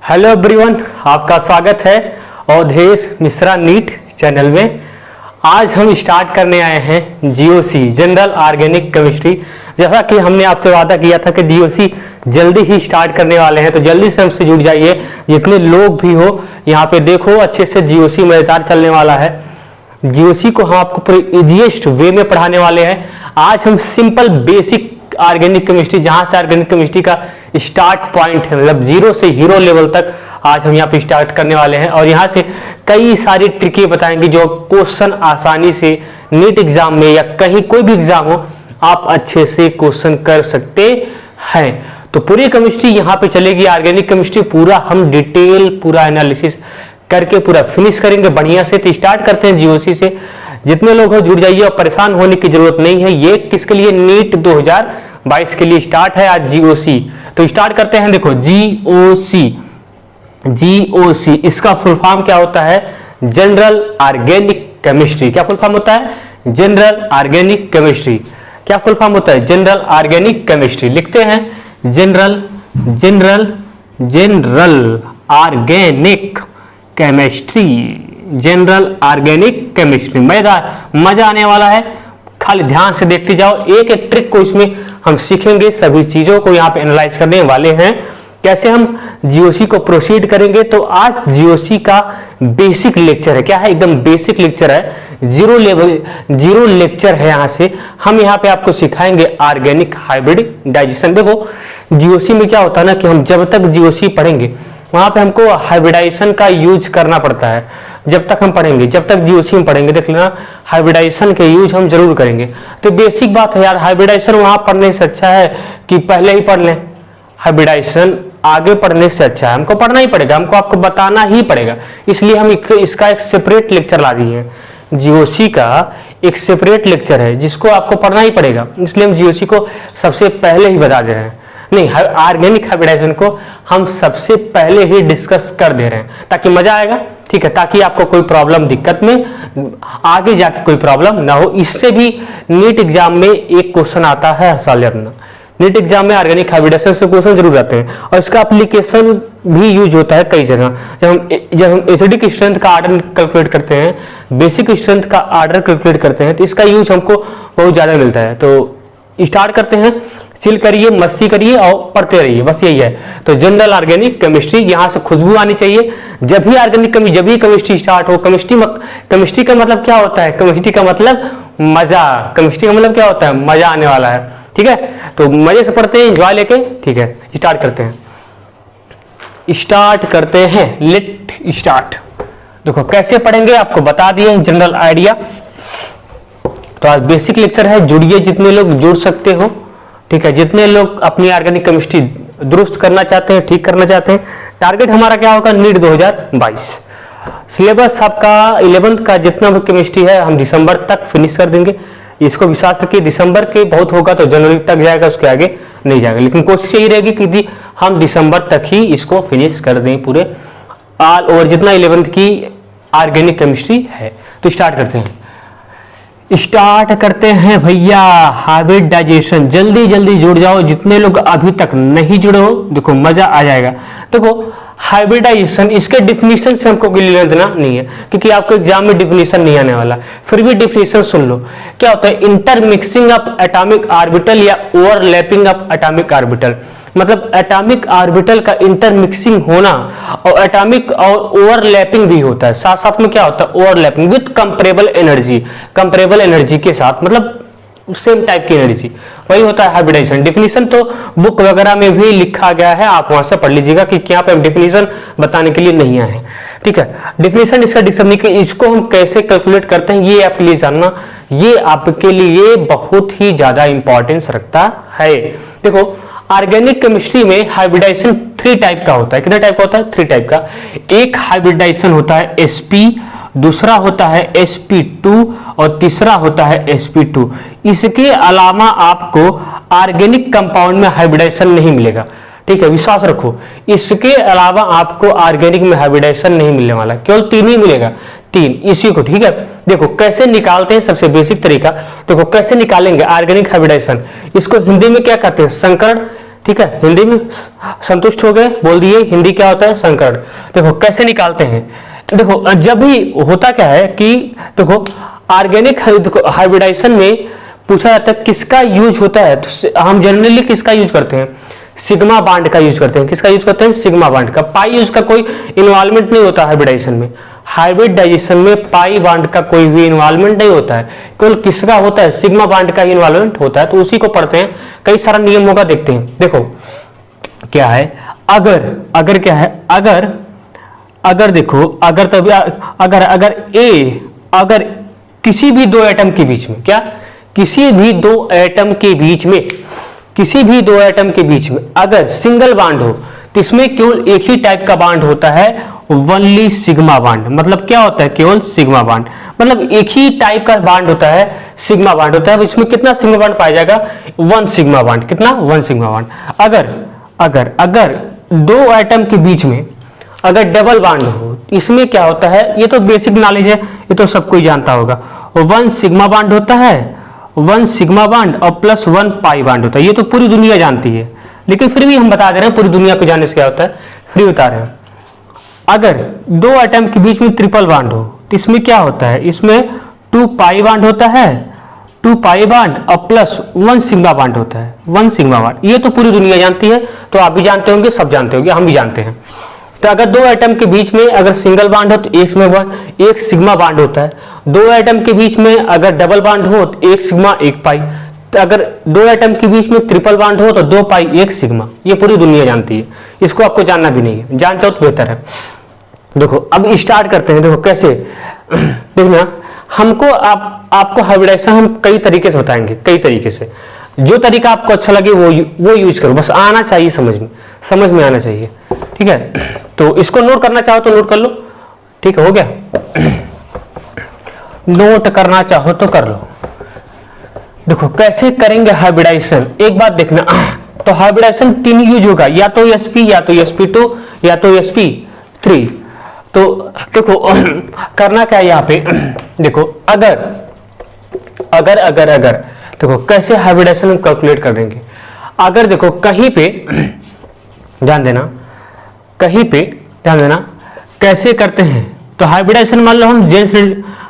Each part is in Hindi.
हेलो एवरीवन, आपका स्वागत है अवधेश मिश्रा नीट चैनल में। आज हम स्टार्ट करने आए हैं जीओसी जनरल ऑर्गेनिक केमिस्ट्री। जैसा कि हमने आपसे वादा किया था कि जीओसी जल्दी ही स्टार्ट करने वाले हैं, तो जल्दी से हमसे जुड़ जाइए। जितने लोग भी हो यहाँ पे देखो, अच्छे से जीओसी मजेदार चलने वाला है। जीओसी को हम आपको पूरे इजीएस्ट वे में पढ़ाने वाले हैं। आज हम सिंपल बेसिक ऑर्गेनिक केमिस्ट्री, जहां से ऑर्गेनिक केमिस्ट्री का स्टार्ट पॉइंट है, मतलब जीरो से हीरो लेवल तक आज हम यहाँ पे स्टार्ट करने वाले हैं। और यहाँ से कई सारी ट्रिकें बताएंगे जो क्वेश्चन आसानी से नीट एग्जाम में या कहीं कोई भी एग्जाम हो आप अच्छे से क्वेश्चन कर सकते हैं। तो पूरी केमिस्ट्री यहाँ पे चलेगी, ऑर्गेनिक केमिस्ट्री पूरा हम डिटेल पूरा एनालिसिस करके पूरा फिनिश करेंगे बढ़िया से। तो स्टार्ट करते हैं जीओसी से। जितने लोग हो जुड़ जाइए और परेशान होने की जरूरत नहीं है। ये किसके लिए? नीट 2022 के लिए स्टार्ट है आज जीओसी। तो स्टार्ट करते हैं। देखो जीओसी इसका फुल फॉर्म क्या होता है? General organic chemistry. क्या फुल फॉर्म होता है? General organic chemistry. क्या फुल फॉर्म होता है? General organic chemistry. लिखते हैं general organic chemistry, general organic chemistry. मजा आने वाला है, खाली ध्यान से देखते जाओ। एक एक ट्रिक को इसमें हम सीखेंगे, सभी चीजों को यहाँ पे एनालाइज करने वाले हैं। कैसे हम जीओसी को प्रोसीड करेंगे? तो आज जीओसी का बेसिक लेक्चर है। क्या है? एकदम बेसिक लेक्चर है, जीरो लेक्चर है। यहाँ से हम यहाँ पे आपको सिखाएंगे ऑर्गेनिक हाइब्रिडाइजेशन। देखो जीओसी में क्या होता है ना कि हम जब तक जीओसी पढ़ेंगे वहां पे हमको हाइब्रिडाइजेशन का यूज करना पड़ता है। जब तक हम पढ़ेंगे, जब तक जीओसी में पढ़ेंगे, देख लेना हाइब्रिडाइजेशन के यूज हम जरूर करेंगे। तो बेसिक बात है यार, हाइब्रिडाइजेशन वहां पढ़ने से अच्छा है कि पहले ही पढ़ लें। हाइब्रिडाइजेशन आगे पढ़ने से अच्छा है, हमको पढ़ना ही पड़ेगा, हमको आपको बताना ही पड़ेगा। इसलिए हम इसका एक सेपरेट लेक्चर ला दिए हैं। जीओसी का एक सेपरेट लेक्चर है जिसको आपको पढ़ना ही पड़ेगा, इसलिए हम जीओसी को सबसे पहले ही बता दे रहे हैं। नहीं, ऑर्गेनिक हाइब्रिडाइजेशन को हम सबसे पहले ही डिस्कस कर दे रहे हैं ताकि मजा आएगा। ठीक है, ताकि आपको कोई प्रॉब्लम दिक्कत में आगे जाके कोई प्रॉब्लम ना हो। इससे भी नीट एग्जाम में एक क्वेश्चन आता है हर साल। अपना नीट एग्जाम में ऑर्गेनिक हाइब्रिडाइजेशन से क्वेश्चन जरूर आते हैं और इसका एप्लीकेशन भी यूज होता है कई जगह। जब हम एसिडिक स्ट्रेंथ का आर्डर कैलकुलेट करते हैं, बेसिक स्ट्रेंथ का आर्डर कैलकुलेट करते हैं, तो इसका यूज हमको बहुत ज्यादा मिलता है। तो स्टार्ट करते हैं, चिल करिए, मस्ती करिए और पढ़ते रहिए, बस यही है। तो जनरल ऑर्गेनिक केमिस्ट्री, यहाँ से खुशबू आनी चाहिए। जब भी केमिस्ट्री स्टार्ट हो, केमिस्ट्री का मतलब क्या होता है? केमिस्ट्री का मतलब मजा। केमिस्ट्री का मतलब क्या होता है? मजा आने वाला है। ठीक है, तो मजे से पढ़ते हैं, एंजॉय लेके। ठीक है, स्टार्ट करते हैं। Let start. देखो कैसे पढ़ेंगे आपको बता दिए, जनरल आइडिया। तो आज बेसिक लेक्चर है, जुड़िए जितने लोग जुड़ सकते हो। ठीक है, जितने लोग अपनी ऑर्गेनिक केमिस्ट्री दुरुस्त करना चाहते हैं, ठीक करना चाहते हैं। टारगेट हमारा क्या होगा? नीट 2022। सिलेबस आपका 11th का जितना भी केमिस्ट्री है हम दिसंबर तक फिनिश कर देंगे। इसको विश्वास रखिए, दिसंबर के बहुत होगा तो जनवरी तक जाएगा, उसके आगे नहीं जाएगा। लेकिन कोशिश यही रहेगी कि हम दिसंबर तक ही इसको फिनिश कर दें पूरे ऑल ओवर जितना 11th की ऑर्गेनिक केमिस्ट्री है। तो स्टार्ट करते हैं भैया। हाइब्रिडाइजेशन, जल्दी जल्दी जुड़ जाओ जितने लोग अभी तक नहीं जुड़े हो। देखो मजा आ जाएगा। देखो हाइब्रिडाइजेशन, इसके डिफिनीशन से हमको लेना देना नहीं है क्योंकि आपको एग्जाम में डिफिनीशन नहीं आने वाला। फिर भी डिफिनीशन सुन लो। क्या होता है? इंटरमिक्सिंग ऑफ एटॉमिक ऑर्बिटल या ओवरलैपिंग ऑफ एटॉमिक ऑर्बिटल। मतलब एटॉमिक ऑर्बिटल का इंटरमिक्सिंग होना और एटॉमिक और ओवरलैपिंग भी होता है। साथ साथ में क्या होता है? ओवरलैपिंग विद कंपरेबल एनर्जी के साथ, मतलब सेम टाइप की एनर्जी, वही होता है हाइब्रिडाइजेशन। डिफिनीशन तो बुक वगैरह में भी लिखा गया है, आप वहां से पढ़ लीजिएगा कि यहाँ पे डिफिनीशन बताने के लिए नहीं आए हैं। ठीक है, डिफिनीशन इसका डिक्शनरी, इसको हम कैसे कैलकुलेट करते हैं ये आपके लिए जानना, ये आपके लिए बहुत ही ज्यादा इंपॉर्टेंस रखता है। देखो ऑर्गेनिक केमिस्ट्री में हाइब्रिडाइजेशन 3 टाइप का होता है। कितने टाइप का होता है? 3 टाइप का। एक हाइब्रिडाइजेशन होता है sp, दूसरा होता है sp2 और तीसरा होता है sp2। इसके अलावा आपको ऑर्गेनिक कंपाउंड में हाइब्रिडाइजेशन नहीं मिलेगा। ठीक है, विश्वास रखो, इसके अलावा आपको ऑर्गेनिक में हाइब्रिडाइजेशन नहीं मिलने वाला, केवल 3 ही मिलेगा। 3 इसी को। ठीक है, देखो कैसे निकालते हैं, सबसे बेसिक तरीका देखो कैसे निकालेंगे ऑर्गेनिक हाइब्रिडाइजेशन। इसको हिंदी में क्या कहते हैं? संकरण ठीक है, हिंदी में संतुष्ट हो गए, बोल दिए हिंदी क्या होता है, संकरण। देखो कैसे निकालते हैं, देखो जब भी होता क्या है कि देखो ऑर्गेनिक हाइब्रिडाइजेशन में पूछा जाता है किसका यूज होता है, तो हम जनरली किसका यूज करते हैं, सिग्मा बांड का यूज करते हैं। किसका यूज करते हैं, सिग्मा बांड का। पाई यूज का कोई इन्वॉल्वमेंट नहीं होता हाइब्रिडाइजेशन में। हाइब्रिडाइजेशन में पाई बांड का कोई भी इन्वॉल्वमेंट नहीं होता है, केवल किसका होता है, सिग्मा बांड का इन्वॉल्वमेंट होता है। तो उसी को पढ़ते हैं, कई सारा नियमों का देखते हैं। देखो क्या है, अगर क्या है, अगर देखो अगर तभी अगर किसी भी दो एटम के बीच में, क्या किसी भी दो एटम के बीच में, किसी भी दो एटम के बीच में अगर सिंगल बांड हो तो इसमें केवल एक ही टाइप का बांड होता है, ओनली सिग्मा बांड। मतलब क्या होता है, केवल सिग्मा बांड, मतलब एक ही टाइप का बांड होता है, सिग्मा बांड होता है। इसमें कितना सिग्मा बांड पाया जाएगा, 1 सिग्मा बांड। कितना, 1 सिग्मा बांड। अगर दो एटम के बीच में अगर डबल बांड हो, इसमें क्या होता है, ये तो बेसिक नॉलेज है, ये तो सब कोई जानता होगा। 1 सिग्मा बांड होता है, 1 सिग्मा बांड और प्लस 1 पाई बांड होता है। ये तो पूरी दुनिया जानती है, लेकिन फिर भी हम बता दे रहे हैं, पूरी दुनिया को जानने से क्या होता है, फ्री बता रहे हैं। अगर दो एटम के बीच में ट्रिपल बांड हो तो इसमें क्या होता है, इसमें 2 पाई बांड होता है, 2 पाई बांड और प्लस 1 सिग्मा बांड होता है, 1 सिग्मा बांड। ये तो पूरी दुनिया जानती है, तो आप भी जानते होंगे, सब जानते होंगे, हम भी जानते हैं। तो अगर दो एटम के बीच में अगर सिंगल बांड हो तो एक सिग्मा बांड होता है। दो एटम के बीच में अगर डबल बांड हो तो 1 सिग्मा 1 पाई। तो अगर दो एटम के बीच में ट्रिपल बांड हो तो 2 पाई 1 सिग्मा। ये पूरी दुनिया जानती है, इसको आपको जानना भी नहीं है, जान जाओ तो बेहतर है। देखो अब स्टार्ट करते हैं। देखो कैसे, देखना हमको आपको हाइब्रिडाइजेशन हम कई तरीके से बताएंगे, कई तरीके से। जो तरीका आपको अच्छा लगे वो यूज करो, बस आना चाहिए, समझ में आना चाहिए, ठीक है। तो इसको नोट करना चाहो तो नोट कर लो, ठीक है, हो गया। नोट करना चाहो तो कर लो। देखो कैसे करेंगे हाइब्रिडाइजेशन, एक बात देखना। तो हाइब्रिडाइजेशन 3 यूज होगा, या तो sp, या तो sp2, या तो sp3। तो देखो करना क्या है यहाँ पे, देखो अगर देखो कैसे हाइब्रिडाइजेशन हम कैलकुलेट करेंगे। अगर देखो कहीं पे ध्यान देना, कैसे करते हैं। तो हाइब्रिडाइजेशन मान लो हम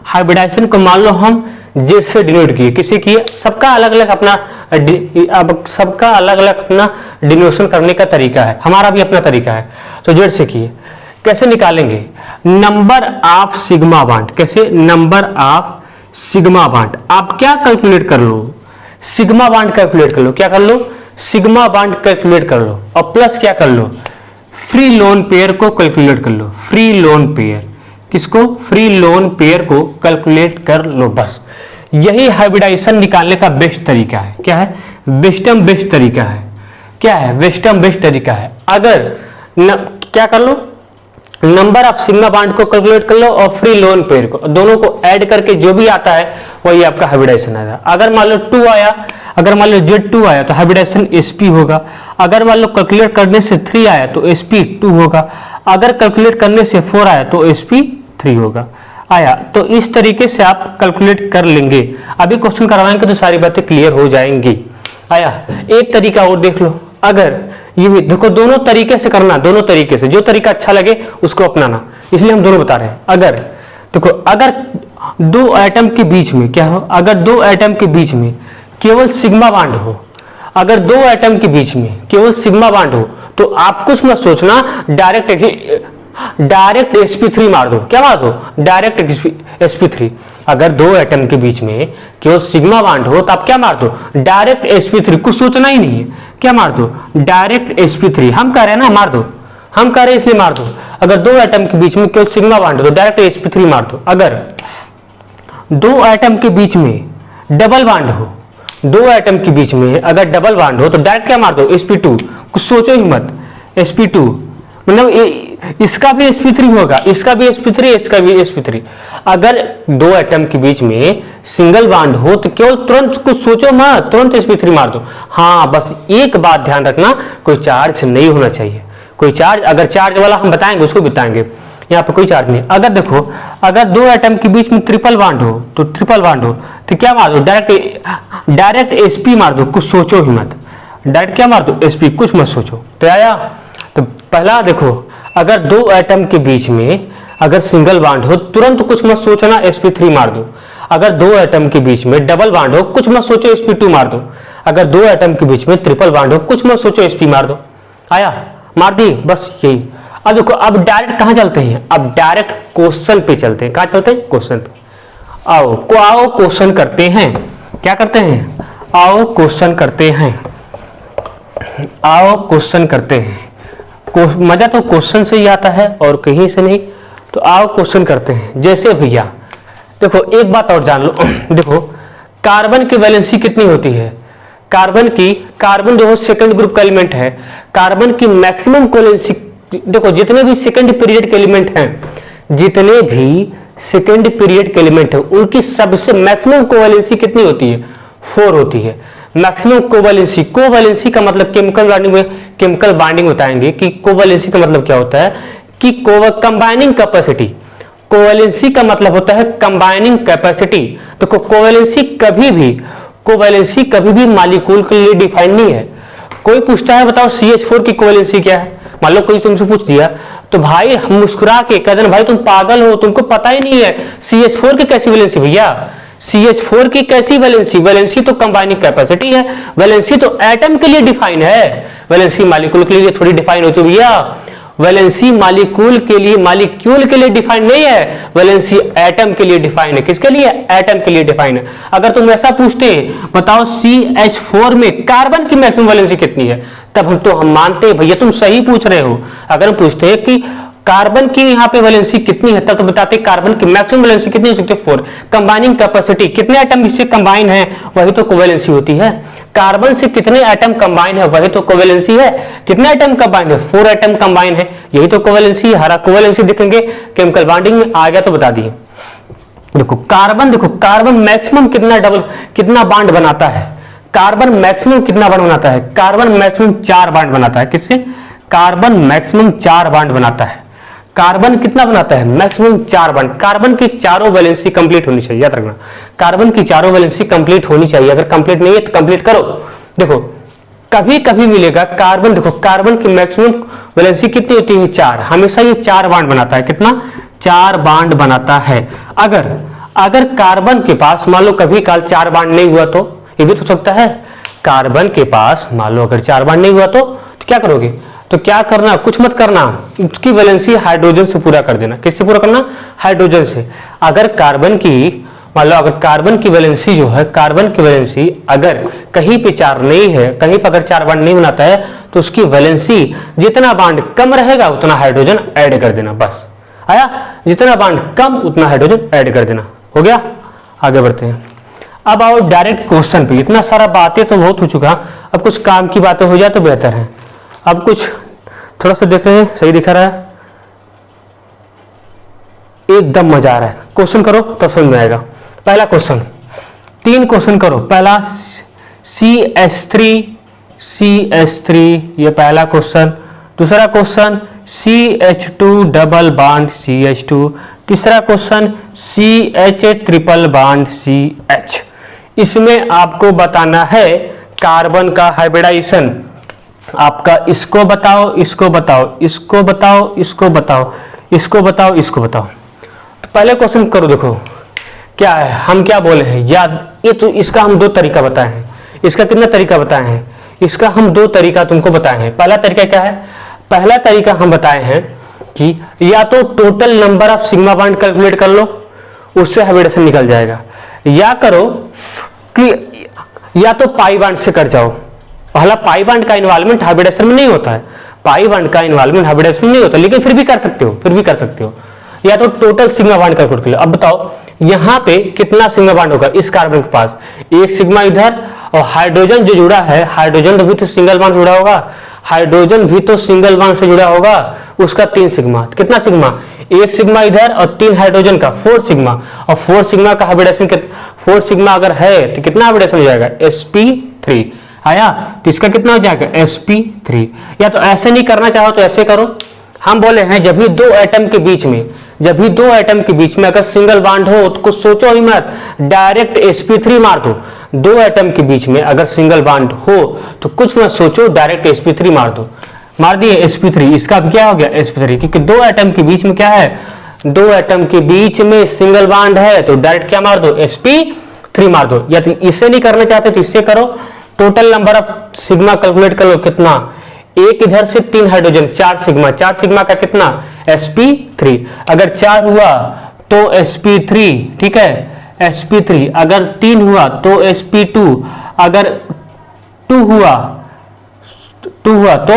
हाइब्रिडाइजेशन को मान लो हम जेड से डिनोट किए, किसी किए, सबका अलग अलग अपना डिनोशन करने का तरीका है, हमारा भी अपना तरीका है। तो जेड से किए, कैसे निकालेंगे, नंबर ऑफ सिग्मा बांड। कैसे, नंबर ऑफ सिग्मा बांड। आप क्या कैलकुलेट कर लो, सिग्मा बांड कैलकुलेट कर लो। क्या कर लो, सिग्मा बांड कैलकुलेट कर लो, और प्लस क्या कर लो, फ्री लोन पेयर को कैलकुलेट कर लो। फ्री लोन पेयर, किसको, फ्री लोन पेयर को कैलकुलेट कर लो। बस यही हाइब्रिडाइजेशन निकालने का बेस्ट तरीका है। क्या है, बेस्ट तरीका है। क्या है, बेस्ट तरीका है। अगर क्या कर लो, नंबर ऑफ सिग्मा बांड को कैलकुलेट कर लो और फ्री लोन पेयर को, दोनों को ऐड करके जो भी आता है वही आपका हाइब्रिडाइजेशन आएगा। अगर मान लो 2 आया, अगर मान लो Z2 आया तो हाइब्रिडाइजेशन sp होगा। अगर मान लो कैलकुलेट करने से 3 आया तो sp2 होगा। अगर कैलकुलेट करने से 4 आया तो sp3 होगा। आया, तो इस तरीके से आप कैलकुलेट कर लेंगे। अभी क्वेश्चन करवाएंगे तो सारी बातें क्लियर हो जाएंगी। आया, एक तरीका और देख लो। अगर ये भी देखो, दोनों तरीके से करना, दोनों तरीके से, जो तरीका अच्छा लगे उसको अपनाना, इसलिए हम दोनों बता रहे हैं। अगर देखो, अगर दो एटम के बीच में क्या हो, अगर दो एटम के बीच में केवल सिग्मा बांड हो, अगर दो एटम के बीच में केवल सिग्मा बांड हो तो आप कुछ मत सोचना, डायरेक्ट sp3 मार दो। क्या मार दो, डायरेक्ट sp3। अगर दो एटम के बीच में केवल सिग्मा बांड हो तो आप क्या मार दो, डायरेक्ट sp3। कुछ सोचना ही नहीं है, क्या मार दो, डायरेक्ट sp3। हम कह रहे हैं ना मार दो, हम कह रहे हैं इसलिए मार दो। अगर दो एटम के बीच में केवल सिग्मा बांड हो तो डायरेक्ट sp3 मार दो। अगर दो एटम के बीच में डबल बांड हो, दो एटम के बीच में अगर डबल बांड हो तो डायरेक्ट क्या मार दो, sp2। कुछ सोचो ही मत, sp2। मतलब इसका भी sp3 होगा, इसका भी sp3, इसका भी sp3। अगर दो एटम के बीच में सिंगल बांड हो तो केवल तुरंत कुछ सोचो मत, तुरंत sp3 मार दो। हाँ, बस एक बात ध्यान रखना, कोई चार्ज नहीं होना चाहिए। कोई चार्ज, अगर चार्ज वाला हम बताएंगे उसको बताएंगे, यहाँ पे कोई चार्ज नहीं। अगर देखो, अगर दो एटम के बीच में ट्रिपल बांड हो तो क्या मार दो, डायरेक्ट sp मार दो। कुछ सोचो ही मत, डायरेक्ट क्या मार दो sp, कुछ मत सोचो। तो आया, तो पहला देखो, अगर दो एटम के बीच में अगर सिंगल बॉन्ड हो तुरंत कुछ मत सोचना sp3 मार दो। अगर दो एटम के बीच में डबल बॉन्ड हो कुछ मत सोचो sp2 मार दो। अगर दो एटम के बीच में ट्रिपल बॉन्ड हो कुछ मत सोचो sp मार दो। आया, मार दी, बस यही। अब देखो, अब डायरेक्ट कहां चलते हैं, अब डायरेक्ट क्वेश्चन पे चलते हैं। कहां चलते हैं, क्वेश्चन पे। आओ क्वेश्चन करते हैं। क्या करते हैं, आओ क्वेश्चन करते हैं, आओ क्वेश्चन करते हैं। मजा तो क्वेश्चन से ही आता है और कहीं से नहीं। तो आओ क्वेश्चन करते हैं। जैसे भैया देखो, एक बात और जान लो देखो, कार्बन की वैलेंसी कितनी होती है, कार्बन जो सेकंड ग्रुप का एलिमेंट है, कार्बन की मैक्सिमम कोवेलेंसी, देखो जितने भी सेकंड पीरियड के एलिमेंट हैं, जितने भी सेकंड पीरियड के एलिमेंट है उनकी सबसे मैक्सिमम कोवेलेंसी कितनी होती है, 4 होती है। मैक्सिमम कोवेलेंसी का मतलब केमिकल बाइंडिंग बताएंगे कि कोवेलेंसी का मतलब क्या होता है कि कंबाइनिंग कैपेसिटी। कोवेलेंसी का मतलब होता है कंबाइनिंग कैपेसिटी। तो कोवेलेंसी कभी भी मॉलिक्यूल के लिए डिफाइन नहीं है। कोई पूछता है बताओ CH4 की कोवेलेंसी क्या है, मान लो कोई तुमसे पूछ दिया तो भाई मुस्कुरा के कह देना भाई तुम पागल हो, तुमको पता ही नहीं है CH4 की कैसी वैलेंसी। भैया CH4 की कैसी वैलेंसी, वैलेंसी तो कंबाइनिंग कैपेसिटी है, वैलेंसी तो एटम के लिए डिफाइन है, वैलेंसी मॉलिक्यूल के लिए थोड़ी डिफाइन होती है। भैया वैलेंसी मॉलिक्यूल के लिए डिफाइन नहीं है, वैलेंसी एटम के लिए डिफाइन है। किसके लिए, एटम के लिए डिफाइन है। अगर तुम ऐसा पूछते बताओ CH4 में कार्बन की मैक्सिमम वैलेंसी कितनी है, तब हम मानते हैं भैया तुम सही पूछ रहे हो। अगर हम पूछते हैं कि कार्बन की यहाँ पे वैलेंसी कितनी है, तब तो बताते कार्बन की मैक्सिमम वैलेंसी कितनी हो सकती है, 4। कंबाइनिंग कैपेसिटी, कितने एटम इससे कंबाइन है वही तो कोवेलेंसी होती है। कार्बन से कितने एटम कंबाइन है वही तो कोवेलेंसी है। कितने एटम कंबाइन है, 4 एटम कंबाइन है, यही तो कोवेलेंसी है। हरा कोवेलेंसी देखेंगे केमिकल बॉन्डिंग में आ गया तो बता दिए। देखो कार्बन मैक्सिमम कितना बॉन्ड बनाता है, कार्बन मैक्सिमम कितना बॉन्ड बनाता है, कार्बन मैक्सिमम 4 बॉन्ड बनाता है। किससे, कार्बन मैक्सिमम 4 बॉन्ड बनाता है। कार्बन कितना बनाता है, मैक्सिमम 4 बॉन्ड। कार्बन की चारों वैलेंसी कंप्लीट होनी चाहिए, याद रखना कार्बन की चारों वैलेंसी कंप्लीट होनी चाहिए। अगर कंप्लीट नहीं है तो कंप्लीट करो। देखो कभी कभी मिलेगा कार्बन, देखो कार्बन की मैक्सिमम वैलेंसी कितनी होती है, 4, हमेशा ये 4 बॉन्ड बनाता है। कितना, 4 बॉन्ड बनाता है। अगर कार्बन के पास मान लो कभी काल 4 बॉन्ड नहीं हुआ तो ये भी तो सकता है, कार्बन के पास मान लो अगर 4 बॉन्ड नहीं हुआ तो क्या करोगे, तो क्या करना, कुछ मत करना, उसकी वैलेंसी हाइड्रोजन से पूरा कर देना। किससे पूरा करना, हाइड्रोजन से। अगर कार्बन की मान लो अगर कार्बन की वैलेंसी जो है, कार्बन की वैलेंसी अगर कहीं पे 4 नहीं है, कहीं पर अगर 4 बॉन्ड नहीं बनाता है तो उसकी वैलेंसी जितना बॉन्ड कम रहेगा उतना हाइड्रोजन ऐड कर देना। बस आया, जितना बॉन्ड कम उतना हाइड्रोजन ऐड कर देना। हो गया, आगे बढ़ते हैं। अब आओ डायरेक्ट क्वेश्चन पे। इतना सारा बातें तो बहुत हो चुका, अब कुछ काम की बातें हो जाए तो बेहतर है। अब कुछ थोड़ा सा देख रहे हैं, सही दिखा रहा है, एकदम मजा आ रहा है। क्वेश्चन करो तो समझ में आएगा। पहला क्वेश्चन, 3 क्वेश्चन करो। पहला CH3 ये पहला क्वेश्चन। दूसरा question CH2 double bond CH2। तीसरा question CH triple bond CH। इसमें आपको बताना है कार्बन का हाइब्रिडाइजेशन। आपका इसको बताओ, इसको बताओ, इसको बताओ, इसको बताओ, इसको बताओ, इसको बताओ। तो पहले क्वेश्चन करो। देखो क्या है, हम क्या बोले हैं याद, ये तो इसका हम 2 तरीका बताए हैं। इसका कितना तरीका बताए हैं, इसका हम 2 तरीका तुमको बताए हैं। पहला तरीका क्या है, पहला तरीका हम बताए हैं कि या तो total number of sigma bond calculate कर लो, उससे हाइब्रिडेशन निकल जाएगा, या करो कि या तो पाई बॉन्ड से कर जाओ। पहला पाई बॉन्ड का इन्वॉल्वमेंट हाइब्रिडेशन में नहीं होता है, पाई बॉन्ड का इन्वॉल्वमेंट हाइब्रिडेशन में नहीं होता, लेकिन फिर भी कर सकते हो, या तो टोटल सिग्मा बॉन्ड कैलकुलेट कर लो। अब बताओ यहाँ पे कितना सिग्मा बॉन्ड होगा, इस कार्बन के पास 1 सिग्मा इधर, और हाइड्रोजन जो जुड़ा है, हाइड्रोजन भी तो सिंगल बॉन्ड जुड़ा होगा, हाइड्रोजन भी तो सिंगल बॉन्ड से जुड़ा होगा, उसका 3 सिग्मा। कितना सिग्मा, 1 सिग्मा इधर और 3 हाइड्रोजन का 4 सिग्मा, और 4 सिग्मा का हाइब्रिडेशन 4 सिग्मा अगर है तो कितना हाइब्रिडेशन हो जाएगा, sp3 आया। तो इसका कितना हो जाएगा, sp3। या तो ऐसे नहीं करना चाहो तो ऐसे करो, हम बोले हैं जब भी दो एटम के बीच में अगर सिंगल बॉन्ड हो तो कुछ सोचो ही मत, डायरेक्ट sp3 मार दो। दो एटम के बीच में अगर सिंगल बॉन्ड हो तो कुछ मत सोचो, डायरेक्ट sp3 मार दो। मार दिए sp3, इसका भी क्या हो गया sp3, क्योंकि दो एटम के बीच में क्या है, दो एटम के बीच में सिंगल बॉन्ड है तो डायरेक्ट क्या मार दो, sp3 मार दो। या तो इससे नहीं करना चाहते तो इससे करो, total number of sigma calculate कर लो, कितना, एक इधर से 3 हाइड्रोजन, 4 सिग्मा, 4 सिग्मा का कितना sp3, अगर 4 हुआ तो sp3, ठीक है sp3, अगर 3 हुआ तो sp2, अगर 2 हुआ तो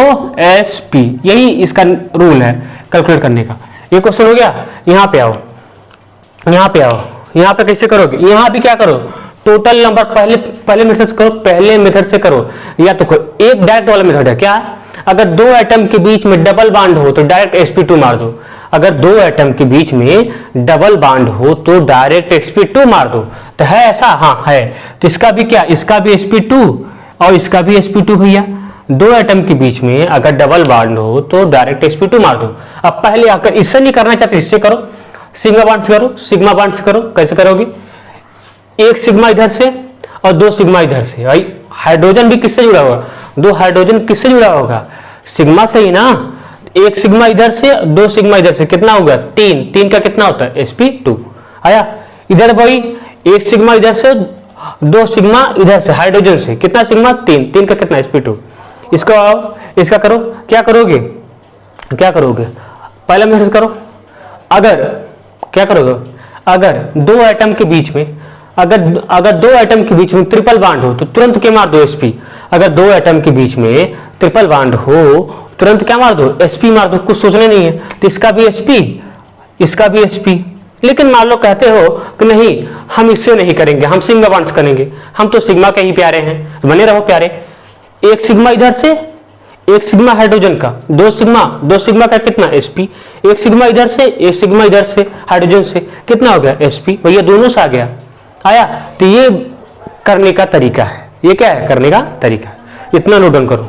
sp। यही इसका रूल है कैलकुलेट करने का। ये क्वेश्चन हो गया। यहाँ पे आओ, यहाँ पे कैसे करोगे, यहाँ भी क्या करो, टोटल नंबर पहले मेथड से करो, पहले मेथड से करो, या तो एक डायरेक्ट वाला मेथड है, क्या है, अगर दो एटम के बीच में डबल बॉन्ड हो तो डायरेक्ट sp2 मार दो। अगर दो एटम के बीच में डबल बॉन्ड हो तो डायरेक्ट sp2 मार दो। तो है ऐसा, हाँ है। तो इसका भी क्या, इसका भी sp2 और इसका भी sp2 भैया। दो एटम के बीच में अगर डबल बॉन्ड हो तो डायरेक्ट sp2 मार दो। अब पहले अगर इससे नहीं करना चाहते इससे करो, सिग्मा बॉन्ड से करो, सिग्मा बॉन्ड से करो। कैसे करोगे, एक सिग्मा इधर से और दो सिग्मा इधर से। भाई हाइड्रोजन भी किससे जुड़ा होगा, दो हाइड्रोजन किससे जुड़ा होगा, सिग्मा से ही ना। एक सिग्मा इधर से, दो सिग्मा इधर से, कितना होगा, 3, 3 का कितना होता है sp2 आया। इधर भाई एक सिग्मा इधर से, दो सिग्मा इधर से, हाइड्रोजन से, कितना सिग्मा, 3, 3 का कितना sp2। इसको आओ, इसका करो, क्या करोगे, पहला मेथड करो। अगर क्या करोगे, अगर दो एटम के बीच में, अगर दो एटम के बीच में ट्रिपल बॉन्ड हो तो तुरंत क्या मार दो, sp। अगर दो एटम के बीच में ट्रिपल बॉन्ड हो तुरंत क्या मार दो, sp मार दो, कुछ सोचने नहीं है। तो इसका भी sp, इसका भी sp। लेकिन मान लो कहते हो कि नहीं हम इससे नहीं करेंगे, हम सिग्मा बॉन्ड्स करेंगे, हम तो सिग्मा के ही प्यारे हैं, बने रहो प्यारे। एक सिग्मा इधर से, एक सिग्मा हाइड्रोजन का, दो सिग्मा का कितना sp, एक सिग्मा इधर से, एक सिग्मा इधर से हाइड्रोजन से, कितना हो गया sp। भैया दोनों से आ गया, आया। तो ये करने का तरीका है, ये क्या है, करने का तरीका है। इतना नोट डाउन करो,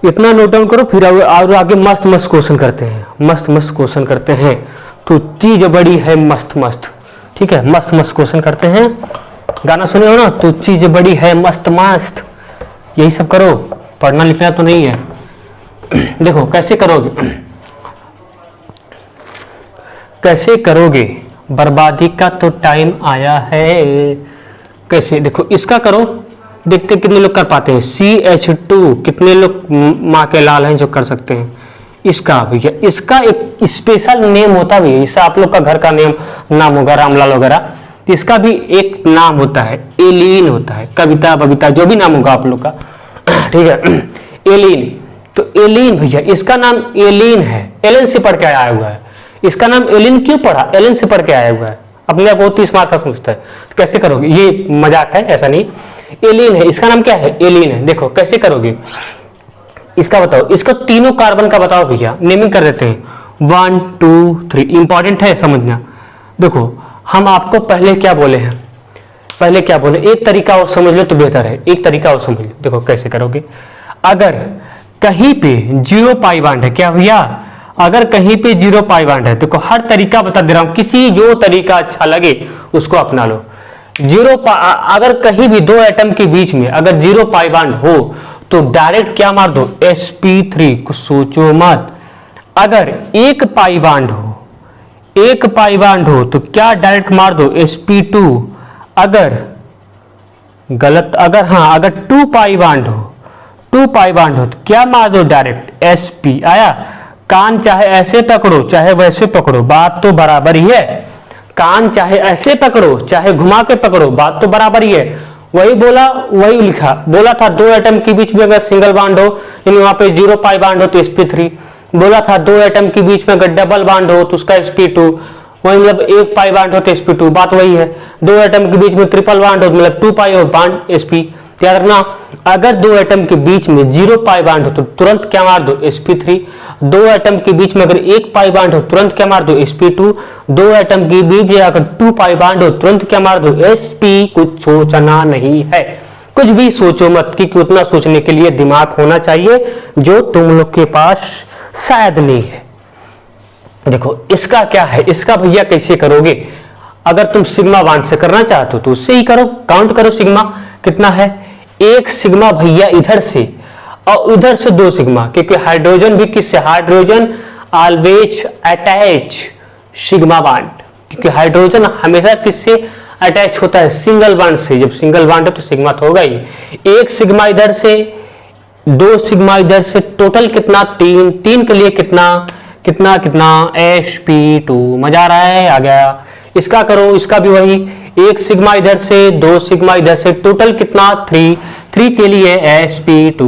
इतना नोट डाउन करो, फिर और आगे मस्त मस्त क्वेश्चन करते हैं, मस्त मस्त क्वेश्चन करते हैं। तो चीज बड़ी है मस्त मस्त, ठीक है, मस्त मस्त क्वेश्चन करते हैं। गाना सुने हो ना, तो चीज बड़ी है मस्त मस्त, यही सब करो, पढ़ना लिखना तो नहीं है। देखो कैसे करोगे, बर्बादी का तो टाइम आया है। कैसे, देखो इसका करो, देखते कितने लोग कर पाते हैं। CH2 कितने लोग माँ के लाल हैं जो कर सकते हैं। इसका भैया, इसका एक स्पेशल नेम होता भी है, इससे आप लोग का घर का नाम होगा रामलाल वगैरह, तो इसका भी एक नाम होता है, एलिन होता है, कविता बबीता जो भी नाम होगा आप लोग का, ठीक है, एलिन। तो एलिन भैया, इसका नाम एलिन है, एलिन से पढ़ के आया हुआ है। इसका नाम एलिन क्यों पढ़ा, एलिन से पढ़ के आया हुआ है। अपने आप बहुत ही स्मार्ट का समझता है। तो कैसे करोगे, ये मजाक है, ऐसा नहीं, एलिन है, इसका नाम क्या है, एलिन है। देखो कैसे करोगे, इसका बताओ, इसका तीनों कार्बन का बताओ भैया, नेमिंग कर देते हैं 1 2 3, इंपॉर्टेंट है समझना। देखो हम आपको पहले क्या बोले हैं, एक तरीका और समझ लो तो बेहतर है, एक तरीका और समझ लो। देखो कैसे करोगे, अगर कहीं पे 0 पाई बॉन्ड है, क्या भैया, अगर कहीं पे 0 पाई बॉन्ड है, देखो हर तरीका बता दे रहा हूं, किसी जो तरीका अच्छा लगे उसको अपना लो। अगर कहीं भी दो एटम के बीच में अगर 0 पाई बॉन्ड हो तो डायरेक्ट क्या मार दो, sp3, कुछ सोचो मत। अगर एक पाई बॉन्ड हो तो क्या डायरेक्ट मार दो, sp2। अगर 2 पाई बॉन्ड हो तो क्या मार दो, डायरेक्ट sp। आया, कान चाहे ऐसे पकड़ो चाहे वैसे पकड़ो, बात तो बराबर ही है। कान चाहे ऐसे पकड़ो चाहे घुमा के पकड़ो, बात तो बराबर ही है। वही बोला वही लिखा, बोला था दो एटम के बीच में अगर सिंगल बॉन्ड हो, यानी वहां पे 0 पाई बॉन्ड हो तो sp3। बोला था दो एटम के बीच में अगर डबल बॉन्ड हो तो उसका sp2, वही मतलब 1 पाई बॉन्ड हो तो sp2, बात वही है। दो एटम के बीच में ट्रिपल बॉन्ड हो मतलब 2 पाई हो बॉन्ड sp। याद रखना, अगर दो एटम के बीच में 0 पाई बॉन्ड हो तो तुरंत क्या मार दो, sp3। दो एटम के बीच में अगर 1 पाई बॉन्ड हो तुरंत क्या मार दो, sp2। दो एटम के बीच में अगर 2 पाई बॉन्ड हो तुरंत क्या मार दो, sp। कुछ सोचना नहीं है, कुछ भी सोचो मत कि उतना सोचने के लिए दिमाग होना चाहिए जो तुम लोग के पास शायद नहीं है। देखो इसका क्या है, इसका भैया कैसे करोगे, अगर तुम सिग्मा बांड से करना चाहते हो तो उससे ही करो, काउंट करो सिग्मा कितना है, एक सिग्मा भैया इधर से और इधर से 2 सिग्मा, क्योंकि हाइड्रोजन भी किससे, hydrogen always attach sigma bond, क्योंकि हाइड्रोजन हमेशा किससे अटैच होता है, सिंगल बांड से। जब सिंगल बांड है तो सिग्मा तो होगा ही, एक सिग्मा इधर से 2 सिग्मा इधर से, टोटल कितना 3, 3 के लिए कितना कितना कितना sp2। मजा आ रहा है, आ गया। इसका करो, इसका भी वही, एक सिग्मा इधर से 2 सिग्मा इधर से, टोटल कितना 3, 3 के लिए sp2।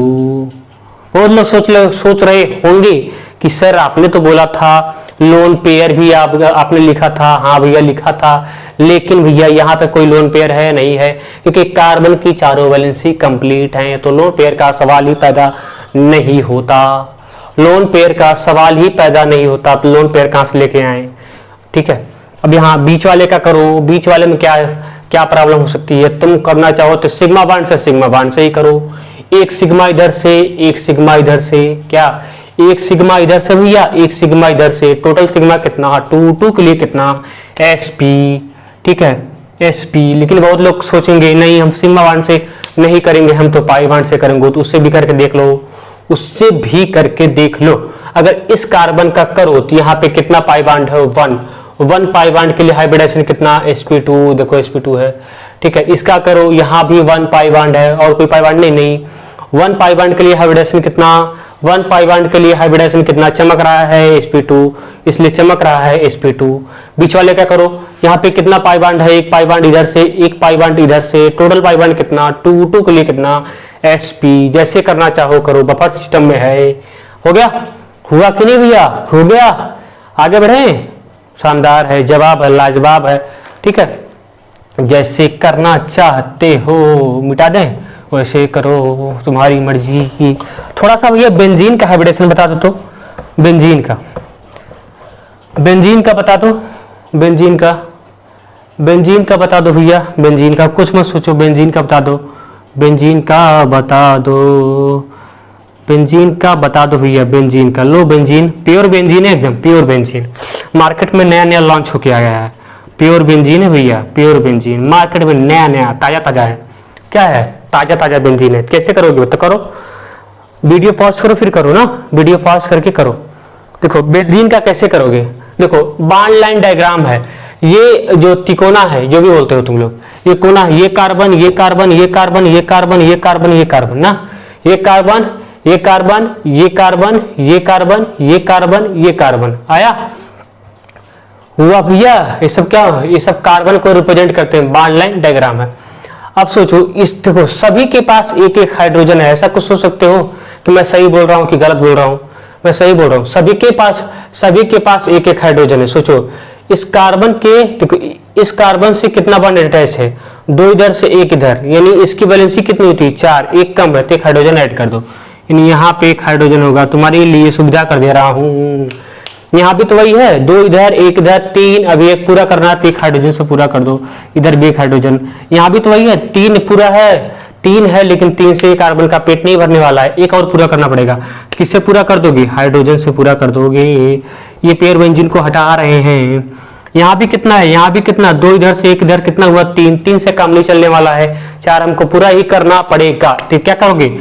बहुत लोग सोच रहे होंगे कि सर आपने तो बोला था लोन पेयर भी आपने लिखा था। हाँ भैया लिखा था, लेकिन भैया यहाँ पे कोई लोन पेयर है नहीं है, क्योंकि कार्बन की चारों वैलेंसी कंप्लीट है, तो लोन पेयर का सवाल ही पैदा नहीं होता। लोन पेयर का सवाल ही पैदा नहीं होता, तो लोन पेयर कहां से लेके आए। ठीक है, अब यहाँ बीच वाले का करो, बीच वाले में क्या क्या प्रॉब्लम हो सकती है, तुम करना चाहो तो सिग्मा बांड से ही करो, एक सिग्मा इधर से एक सिग्मा इधर से, क्या एक सिग्मा इधर से भैया एक सिग्मा इधर से, टोटल सिग्मा कितना 2, 2 के लिए कितना sp। ठीक है sp, लेकिन बहुत लोग सोचेंगे नहीं हम सिग्मा बांड से नहीं करेंगे, हम तो पाई बांड से करेंगे, तो उससे भी करके देख लो, उससे भी करके देख लो। अगर इस कार्बन का करो तो यहाँ पे कितना पाई बांड है 1 पाई बांड के लिए हाइब्रिडाइजेशन कितना sp2, देखो sp2 है। ठीक है, इसका करो, यहाँ भी 1 पाई बांड है, और कोई पाई बांड नहीं 1 पाई बांड के लिए हाइब्रिडाइजेशन कितना, 1 पाई बांड के लिए हाइब्रिडाइजेशन कितना चमक रहा है sp2, इसलिए चमक रहा है sp2। बीच वाले क्या करो, यहाँ पे कितना पाई बांड है, 1 पाई बांड इधर से 1 पाई बांड इधर से, टोटल पाई बांड कितना 2, 2 के लिए कितना sp। जैसे करना चाहो करो, बफर सिस्टम में है। हो गया, हुआ कि नहीं भैया, हो गया, आगे बढ़े। शानदार है, जवाब है, लाजवाब है। ठीक है, जैसे करना चाहते हो मिटा दें वैसे करो, तुम्हारी मर्जी की। थोड़ा सा भैया बेंजीन का हाइब्रिडेशन बता दो, तो बेंजीन का बता दो, बेंजीन का बता दो भैया, बेंजीन का कुछ मत सोचो, बेंजीन का बता दो, बेंजीन का बता दो भैया, बेंजीन का लो, बेंजीन प्योर बेंजीन है, एकदम प्योर बेंजीन, मार्केट में नया लॉन्च होके आया है, प्योर बेंजीन है भैया, प्योर बेंजीन मार्केट में नया ताजा है। क्या है, ताजा बेंजीन है। कैसे करोगे तो करो, वीडियो पॉज करो फिर करो ना, वीडियो पॉज करके करो। देखो बेंजीन का कैसे करोगे, देखो बांड लाइन डायग्राम है, ये जो तिकोना है जो भी बोलते हो तुम लोग, ये कोना, ये कार्बन ये कार्बन ये कार्बन ये कार्बन ये कार्बन ये कार्बन ना, ये कार्बन ये कार्बन ये कार्बन ये कार्बन ये कार्बन ये कार्बन आया, हुआ भैया। ये सब क्या, ये सब कार्बन को रिप्रेजेंट करते हैं, बांड लाइन डायग्राम है। अब सोचो, इस देखो सभी के पास एक एक हाइड्रोजन है, ऐसा कुछ सोच सकते हो कि मैं सही बोल रहा हूँ कि गलत बोल रहा हूँ, मैं सही बोल रहा हूँ, सभी के पास एक एक हाइड्रोजन है। सोचो इस कार्बन के, देखो इस कार्बन से कितना बॉन्ड अटैच है, 2 इधर से 1 इधर, यानी इसकी वैलेंसी कितनी होती है 4, एक कम है तो 1 हाइड्रोजन ऐड कर दो, यानी यहाँ पे 1 हाइड्रोजन होगा, तुम्हारे लिए सुविधा कर दे रहा हूँ। यहाँ भी तो वही है, 2 इधर 1 इधर 3, अभी 1 पूरा करना है तो 1 हाइड्रोजन से पूरा कर दो, इधर भी 1 हाइड्रोजन, यहाँ भी तो वही है, 3 पूरा है, 3 है, लेकिन 3 से कार्बन का पेट नहीं भरने वाला है, 1 और पूरा करना पड़ेगा। किससे पूरा कर दोगे, हाइड्रोजन से पूरा कर दोगे। ये पेयर बेंजीन को हटा रहे हैं। यहाँ भी कितना है, यहाँ भी कितना, 2 इधर से 1 इधर, कितना हुआ 3, 3 से काम नहीं चलने वाला है, 4 हमको पूरा ही करना पड़ेगा। तो क्या करोगे,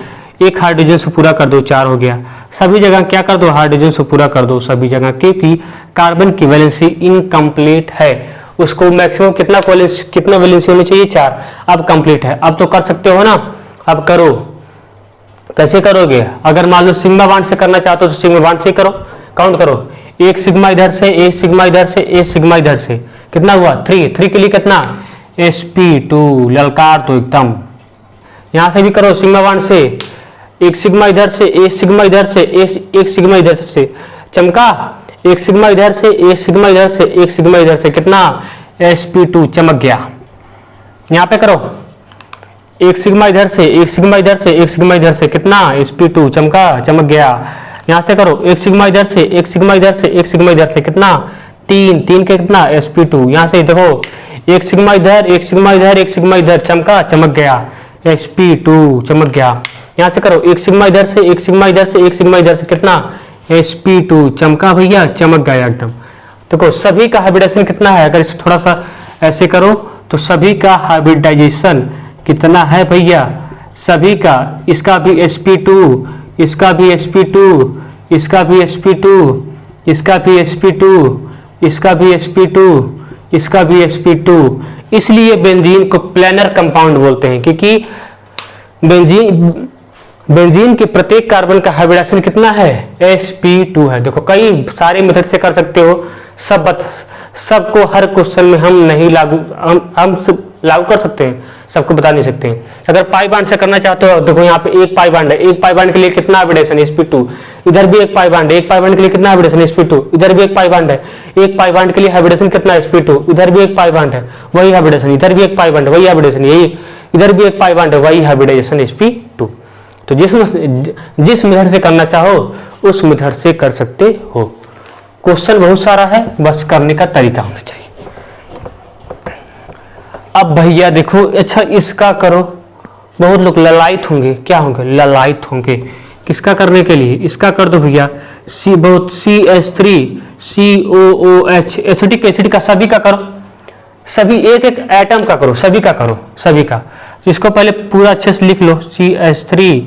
1 हाइड्रोजन से पूरा कर दो, 4 हो गया। सभी जगह क्या कर दो, हाइड्रोजन से पूरा कर दो सभी जगह, क्योंकि कार्बन की वैलेंसी इनकम्प्लीट है, उसको मैक्सिमम कितना वैलेंसी होनी चाहिए 4, अब कंप्लीट है। अब तो कर सकते हो ना, अब करो। कैसे करोगे, अगर मान लो सिग्मा बांड से करना चाहते हो तो सिग्मा बांड से करो, काउंट करो, 1 सिग्मा इधर से 1 सिग्मा इधर से 1 सिग्मा इधर से, कितना हुआ 3 के लिए कितना sp2, ललकार तो एकदम। यहां से भी करो सिग्मा बांड से, 1 सिग्मा इधर से 1 सिग्मा इधर से 1 सिग्मा इधर से, चमका, 1 सिग्मा इधर से 1 सिग्मा इधर से 1 सिग्मा इधर से, कितना sp2, चमक गया। यहाँ पे करो 1 सिग्मा इधर से 1 सिग्मा इधर से 1 सिग्मा इधर से, कितना sp2, चमका, चमक गया। यहाँ से करो 1 सिग्मा इधर से 1 सिग्मा इधर से 1 सिग्मा इधर से, कितना 3 के कितना sp2। यहाँ से देखो 1 सिग्मा इधर 1 सिग्मा इधर 1 सिग्मा इधर, चमका, चमक गया sp2 चमक गया। यहां से करो, एक सिग्मा इधर से, एक सिग्मा इधर से, एक सिग्मा इधर से, कितना sp2 चमका भैया, चमक गया एकदम। देखो सभी का हाइब्रिडाइजेशन कितना है, अगर इसे थोड़ा सा ऐसे करो तो सभी का हाइब्रिडाइजेशन कितना है भैया, सभी का, इसका भी sp2, इसका भी sp2, इसका भी sp2, इसका भी sp2, इसका भी sp2, इसका भी sp2। इसलिए बेंजीन को प्लेनर कंपाउंड बोलते हैं, क्योंकि बेंजीन के प्रत्येक कार्बन का हाइब्रिडाइजेशन कितना है, sp2 है। देखो कई सारे मेथड से कर सकते हो, सबको हर क्वेश्चन में हम नहीं लागू लागू कर सकते हैं, सबको बता नहीं सकते हैं। अगर पाई बांड से करना चाहते हो, देखो यहाँ पे एक पाई बांड है, एक पाई बांड के लिए कितना हाइब्रिडेशन sp2, इधर भी एक पाई बांड है, एक पाई बांड के लिए कितना हाइब्रिडेशन sp2, इधर भी एक पाई बांड है, एक पाई बांड के लिए हाइब्रिडेशन कितना sp2, इधर भी एक पाई बांड है वही हाइब्रिडेशन, इधर भी एक पाई बांड है वही हाइब्रिडेशन, यही इधर भी एक पाई बांड है वही हाइब्रिडाइजेशन sp2। तो जिस मेथड से करना चाहो उस मेथड से कर सकते हो। क्वेश्चन बहुत सारा है, बस करने का तरीका होना चाहिए। अब भैया देखो, अच्छा इसका करो, बहुत लोग ललायत होंगे, क्या होंगे, ललायत होंगे। किसका करने के लिए, इसका कर दो भैया, बहुत CH3 COOH एसिटिक एसिड का सभी का करो, सभी एक एक एटम का करो, सभी का करो, सभी का। इसको पहले पूरा अच्छे से लिख लो, CH3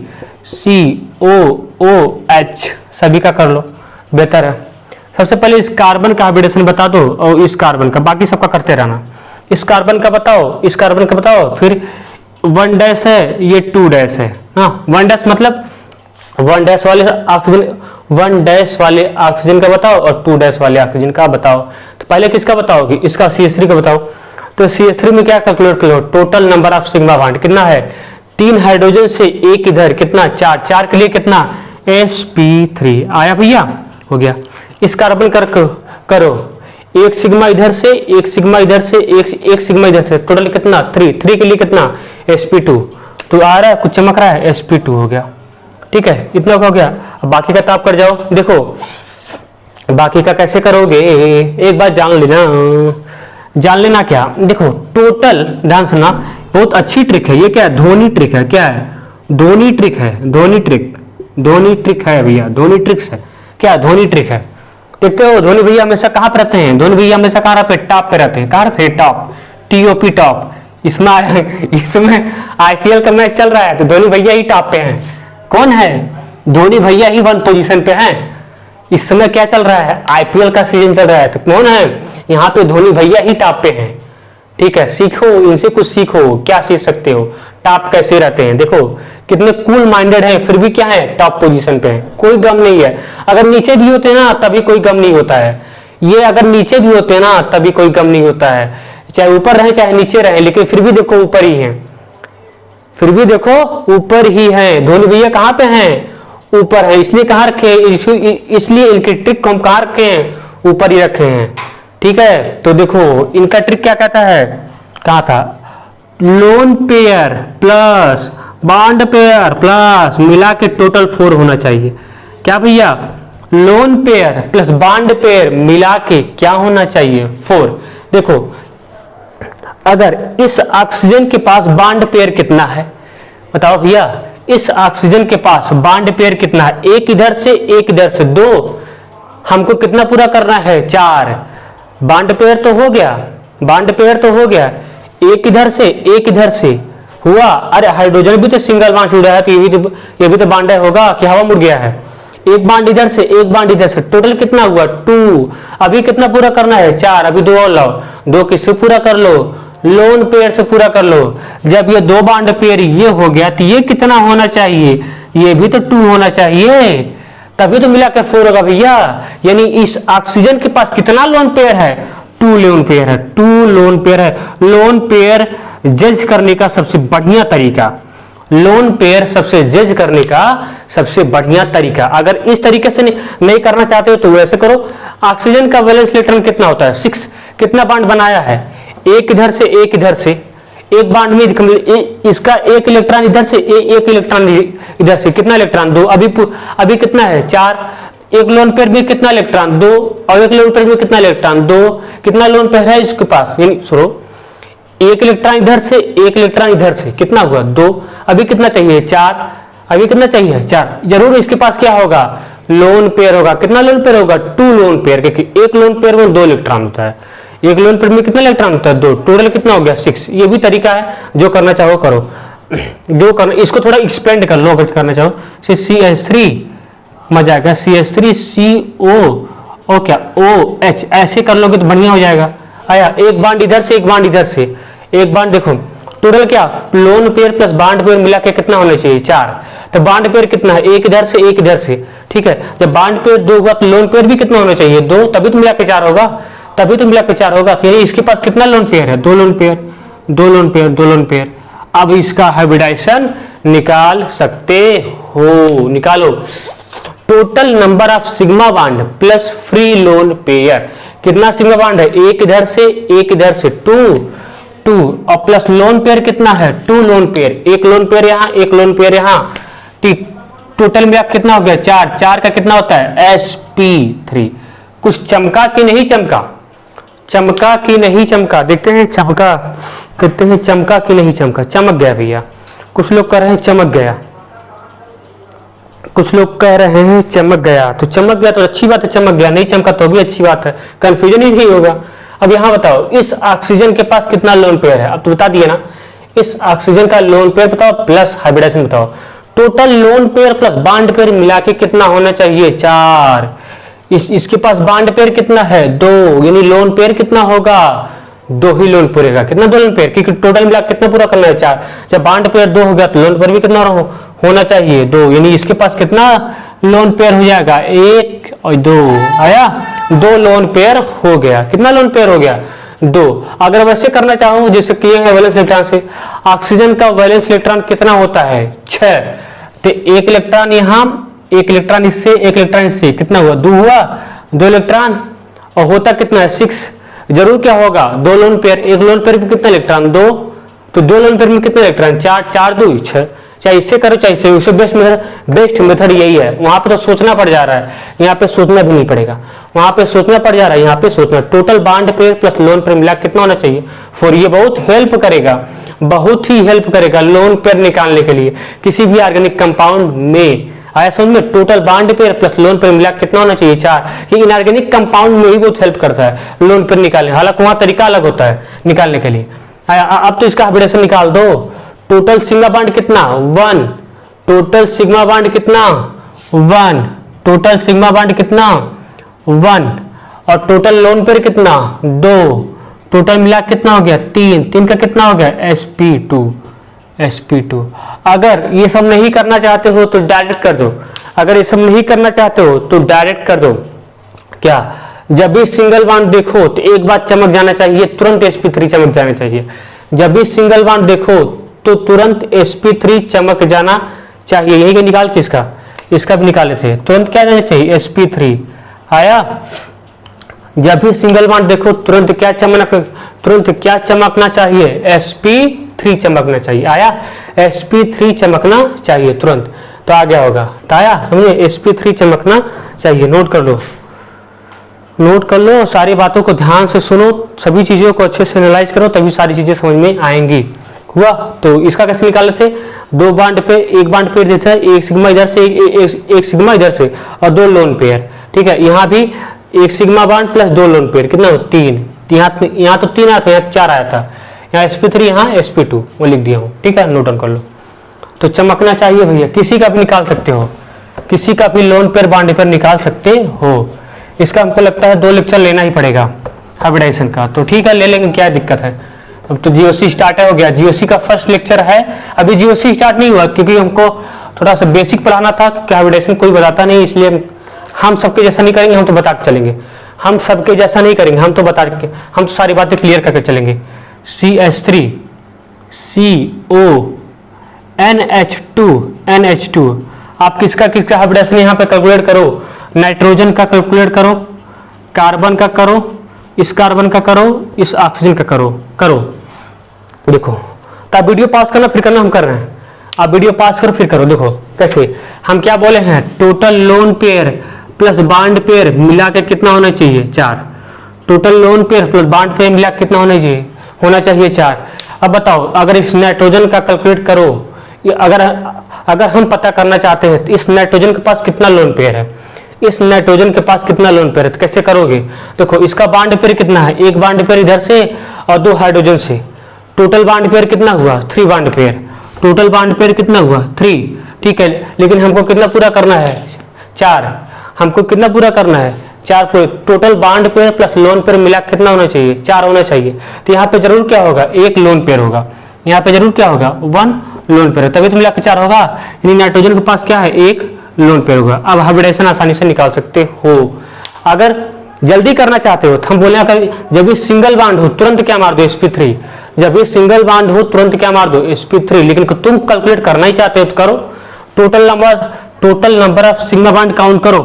COOH सभी का कर लो, बेहतर है। सबसे पहले इस कार्बन का हाइब्रिडेशन बता दो और इस कार्बन का, बाकी सबका करते रहना। इस कार्बन का बताओ, इस कार्बन का बताओ, फिर 1 डैश है, ये 2 डैश है। हाँ 1 डैश मतलब 1 डैश वाले ऑक्सीजन, 1 डैश वाले ऑक्सीजन का बताओ और 2 डैश वाले ऑक्सीजन का बताओ। तो पहले किसका बताओगे, इसका CH3 का बताओ। तो CH3 में क्या कैलकुलेट करो, total number of sigma bond कितना है, 3 हाइड्रोजन से एक इधर कितना, 4, 4 के लिए कितना sp3 आया भैया, हो गया। इस कार्बन करो, एक सिग्मा इधर से, एक सिग्मा इधर से, एक सिग्मा इधर से, टोटल कितना 3 के लिए कितना sp2। तो आ रहा है, कुछ चमक रहा है, sp2 हो गया। ठीक है, इतना हो गया। अब बाकी का ताप कर जाओ। देखो बाकी का कैसे करोगे, एक बात जान लेना क्या, देखो टोटल, ध्यान सुनना, बहुत अच्छी ट्रिक है ये। क्या है, धोनी ट्रिक है, क्या है, धोनी ट्रिक है, धोनी ट्रिक है भैया, धोनी ट्रिक्स है। क्या धोनी ट्रिक है, देखते हो धोनी भैया हमेशा कहाँ पे रहते हैं, धोनी भैया हमेशा कहाँ पे, टॉप पे रहते हैं। कहाँ रहते हैं, टॉप, TOP टॉप। इसमें IPL का मैच चल रहा है तो धोनी भैया ही टॉप पे हैं। कौन है, धोनी भैया ही 1 पोजीशन पे हैं। इस समय क्या चल रहा है, IPL का सीजन चल रहा है, तो कौन है यहाँ पे, धोनी भैया ही टॉप पे हैं। ठीक है, सीखो इनसे, कुछ सीखो, क्या सीख सकते हो, टॉप कैसे रहते हैं। देखो कितने कूल माइंडेड हैं, फिर भी क्या है, टॉप पोजीशन पे है, कोई गम नहीं है। अगर नीचे भी होते ना तभी कोई गम नहीं होता है, ये अगर नीचे भी होते ना तभी कोई गम नहीं होता है, चाहे ऊपर रहे चाहे नीचे रहे, लेकिन फिर भी देखो ऊपर ही है, फिर भी देखो ऊपर ही है। धोनी भैया कहाँ पे हैं, ऊपर है। इसलिए कहाँ रखे, इसलिए इनकी ट्रिक को हम कहाँ रखे हैं, ऊपर ही रखे हैं। ठीक है, तो देखो इनका ट्रिक क्या कहता है, कहा था, lone pair plus bond pair plus मिला के टोटल 4 होना चाहिए। क्या भैया, lone pair plus bond pair मिला के क्या होना चाहिए, 4। देखो अगर इस ऑक्सीजन के पास बॉन्ड पेयर कितना है, बताओ भैया, इस ऑक्सीजन के पास बॉन्ड पेयर कितना है, एक इधर से एक इधर से, 2, हमको कितना पूरा करना है, 4। बॉन्ड पेयर तो हो गया, बॉन्ड पेयर तो हो गया, एक इधर से एक इधर से हुआ। अरे हाइड्रोजन भी तो सिंगल बॉन्ड जुड़ा है, तो ये भी तो बॉन्ड होगा कि हवा मुड़ गया है। एक बॉन्ड इधर से एक बॉन्ड इधर से, टोटल कितना हुआ, 2। अभी कितना पूरा करना है, 4। अभी 2 और लाओ, 2 किससे पूरा कर लो, लोन पेयर से पूरा कर लो। जब ये 2 बॉन्ड पेयर ये हो गया तो ये कितना होना चाहिए, ये भी तो 2 होना चाहिए, तभी तो मिला के 4 होगा भैया। यानी इस ऑक्सीजन के पास कितना लोन पेयर है, 2 लोन पेयर है, 2 लोन पेयर है। लोन पेयर जज करने का सबसे बढ़िया तरीका, लोन पेयर सबसे जज करने का सबसे बढ़िया तरीका। अगर इस तरीके से नहीं करना चाहते हो तो वैसे करो। ऑक्सीजन का वैलेंस इलेक्ट्रॉन कितना होता है, 6। कितना बॉन्ड बनाया है, एक इधर से एक इधर से, एक बॉन्ड में इसका एक इलेक्ट्रॉन इधर से, एक इलेक्ट्रॉन इधर से, कितना इलेक्ट्रॉन, 2। अभी कितना है, 4। एक लोन पेयर में कितना इलेक्ट्रॉन, 2, और एक लोन पेयर में कितना इलेक्ट्रॉन, 2। कितना लोन पेयर है इसके पास, यानी सुनो, एक इलेक्ट्रॉन इधर से, एक इलेक्ट्रॉन इधर से, कितना हुआ 2। अभी कितना चाहिए 4, अभी कितना चाहिए 4। जरूर इसके पास क्या होगा, लोन पेयर होगा। कितना लोन पेयर होगा, 2 लोन पेयर, क्योंकि एक लोन पेयर में 2 इलेक्ट्रॉन होता है, एक लोन पेयर में कितना इलेक्ट्रॉन होता है 2, टोटल कितना हो गया 6। ये भी तरीका है, जो करना चाहो करो, जो करना, इसको थोड़ा एक्सपेंड कर लो अगर करना चाहो। CH3 मजा आ गया, CH3 CO और क्या OH, ऐसे कर लोगे तो बढ़िया हो जाएगा। आया, एक बांड इधर से, एक बांड इधर से, एक बांड देखो टोटल क्या, lone pair plus bond pair मिला के कितना होना चाहिए 4। तो बांड पेयर कितना है, एक इधर से, एक इधर से, ठीक है। जब बांड पेयर 2 हुआ तो लोन पेयर भी कितना होना चाहिए 2, तभी तो मिला के 4 होगा, तभी तो मिला के 4 होगा। तो इसके पास कितना लोन पेयर है, 2 loan pair, 2 loan pair, 2 lone pair. अब इसका हाइब्रिडाइजेशन निकाल सकते हो, निकालो। Total number of sigma bond plus free lone pair, कितना सिग्मा बांड है, एक इधर से, एक इधर से, 2 और प्लस लोन पेयर कितना है 2 लोन पेयर, एक लोन पेयर यहां, एक लोन पेयर यहां, टोटल में कितना हो गया 4, 4 का कितना होता है sp3। कुछ चमका कि नहीं चमका, चमका कि नहीं चमका, देखते हैं चमका, कहते हैं चमका कि नहीं चमका, चमक गया भैया। कुछ लोग कह रहे हैं चमक गया, कुछ लोग कह रहे हैं चमक गया, तो चमक गया तो अच्छी बात है, चमक गया, नहीं चमका तो भी अच्छी बात है, कंफ्यूजन ही नहीं होगा। अब यहां बताओ इस ऑक्सीजन के पास कितना लोन पेयर है, अब तो बता दिए ना, इस ऑक्सीजन का लोन पेयर बताओ प्लस हाइब्रिडाइजेशन बताओ। Total lone pair plus bond pair मिला के कितना होना चाहिए 4। इसके पास बांड पेयर कितना है 2, यानी लोन पेयर कितना होगा 2 ही लोन पेयर का, कितना 2 लोन पेयर, क्योंकि टोटल मिला कितना पूरा करना है 4। जब बांड पेयर 2 हो गया तो लोन पेयर भी कितना होना चाहिए 2, यानी इसके पास कितना लोन पेयर हो जाएगा 1 और 2, आया 2 लोन पेयर हो गया। कितना लोन पेयर हो गया 2। अगर वैसे करना चाहो जैसे किए हैं वैलेंस इलेक्ट्रॉन से, ऑक्सीजन का वैलेंस इलेक्ट्रॉन कितना होता है 6, तो एक इलेक्ट्रॉन यहां, एक इलेक्ट्रॉन इससे, एक इलेक्ट्रॉन इससे, कितना हुआ 2 हुआ, 2 इलेक्ट्रॉन, और होता कितना है 6। जरूर क्या होगा 2 लोन पेयर, एक लोन पेयर में कितना इलेक्ट्रॉन 2, तो 2 लोन पेयर में कितना इलेक्ट्रॉन 4, 4 2 6। चाहे इससे करो चाहे इससे, उससे बेस्ट मेथड यही है। वहां पे तो सोचना पड़ जा रहा है, यहाँ पे सोचना भी नहीं पड़ेगा, वहां पे सोचना पड़ जा रहा है, यहाँ पे सोचना। Total bond pair plus lone pair मिला कितना होना चाहिए 4। ये बहुत हेल्प करेगा, बहुत ही हेल्प करेगा लोन पेयर निकालने के लिए किसी भी ऑर्गेनिक कंपाउंड में। आया समझ में, total bond pair plus lone pair मिला कितना होना चाहिए 4। ये इनऑर्गेनिक कंपाउंड में ही बहुत हेल्प करता है लोन पेयर निकालने, हालांकि वहां तरीका अलग होता है निकालने के लिए। अब तो इसका हाइब्रिडेशन निकाल दो। टोटल सिग्मा बांड कितना 1, टोटल सिग्मा बांड कितना 1, टोटल सिग्मा बांड कितना 1, और टोटल लोन पेयर कितना 2, टोटल मिला कितना हो गया 3, 3 का कितना हो गया sp2, sp2। अगर ये सब नहीं करना चाहते हो तो डायरेक्ट कर दो, अगर ये सब नहीं करना चाहते हो तो डायरेक्ट कर दो। क्या, जब भी सिंगल बांड देखो तो एक बार चमक जाना चाहिए, तुरंत sp3 चमक जाना चाहिए। जब भी सिंगल बांड देखो तो तुरंत sp3 चमक जाना चाहिए। यही का निकाल के इसका भी निकाले थे, तुरंत क्या जाना चाहिए sp3। आया, जब भी सिंगल बांड देखो तुरंत क्या चमकना चाहिए sp3 चमकना चाहिए। आया, sp3 चमकना चाहिए तुरंत, तो आ गया होगा। तो आया समझिए, sp3 चमकना चाहिए। नोट कर लो, नोट कर लो, सारी बातों को ध्यान से सुनो, सभी चीजों को अच्छे से एनालाइज करो, तभी सारी चीजें समझ में आएंगी। हुआ, तो इसका कैसे निकाले थे, 2 बांड पे, एक बांड पेयर देता है, एक सिग्मा इधर से, एक सिग्मा इधर से, और 2 लोन पेयर, ठीक है। यहाँ भी एक sigma bond plus 2 lone pair, कितना 3, यहाँ तो 3 आया था, यहाँ 4 आया था, यहाँ sp3, यहाँ sp2 वो लिख दिया हूँ, ठीक है, नोट डाउन कर लो। तो चमकना चाहिए भैया, किसी का भी निकाल सकते हो, किसी का भी लोन पेयर बांड पेयर निकाल सकते हो। इसका हमको लगता है 2 लेक्चर लेना ही पड़ेगा हाइब्रिडाइजेशन का, तो ठीक है ले लेंगे, क्या दिक्कत है। अब तो जीओसी स्टार्ट हो गया, जीओसी का फर्स्ट लेक्चर है, अभी जीओसी स्टार्ट नहीं हुआ क्योंकि हमको थोड़ा सा बेसिक पढ़ाना था, क्या हाइब्रिडाइजेशन कोई बताता नहीं, इसलिए हम सबके जैसा नहीं करेंगे, हम तो बता के चलेंगे, हम सबके जैसा नहीं करेंगे, हम तो बता के, हम तो सारी बातें क्लियर करके चलेंगे। CH3 CO NH2 आप किसका हाइब्रिडाइजेशन यहाँ पे कैलकुलेट करो, नाइट्रोजन का कैलकुलेट करो, कार्बन का करो, इस कार्बन का करो, इस ऑक्सीजन का करो। देखो, तो आप वीडियो पास करना फिर करना, हम कर रहे हैं, आप वीडियो पास करो फिर करो। देखो कैसे हम क्या बोले हैं, total lone pair plus bond pair मिला के कितना होना चाहिए 4, total lone pair plus bond pair मिला के कितना होना चाहिए होना चाहिए 4। अब बताओ अगर इस नाइट्रोजन का कैलकुलेट करो, अगर हम पता करना चाहते हैं तो इस नाइट्रोजन के पास कितना लोन पेयर है, इस नाइट्रोजन के पास कितना लोन पेयर है, तो कैसे करोगे? देखो इसका बांड पेयर कितना है, एक बांड पेयर इधर से और 2 हाइड्रोजन से, टोटल बांड पेयर कितना हुआ 3 bond pair, total bond pair कितना हुआ 3, ठीक है। लेकिन हमको कितना पूरा करना है 4, हमको कितना पूरा करना है 4 पे total bond pair plus lone pair मिला कितना होना चाहिए 4 होना चाहिए। तो यहाँ पे जरूर क्या होगा एक लोन पेयर होगा, यहाँ पे जरूर क्या होगा 1 लोन पेयर, तभी तो मिला के 4 होगा। यानी नाइट्रोजन के पास क्या है एक लोन पेयर होगा। अब हाइब्रिडेशन आसानी से निकाल सकते हो। अगर जल्दी करना चाहते हो तो हम बोले अगर जब ये सिंगल बांड हो तुरंत क्या मार दो sp3, जब ये सिंगल बांड हो तुरंत क्या मार दो sp3। लेकिन तुम कैलकुलेट करना ही चाहते हो तो करो, total number of sigma bond count करो,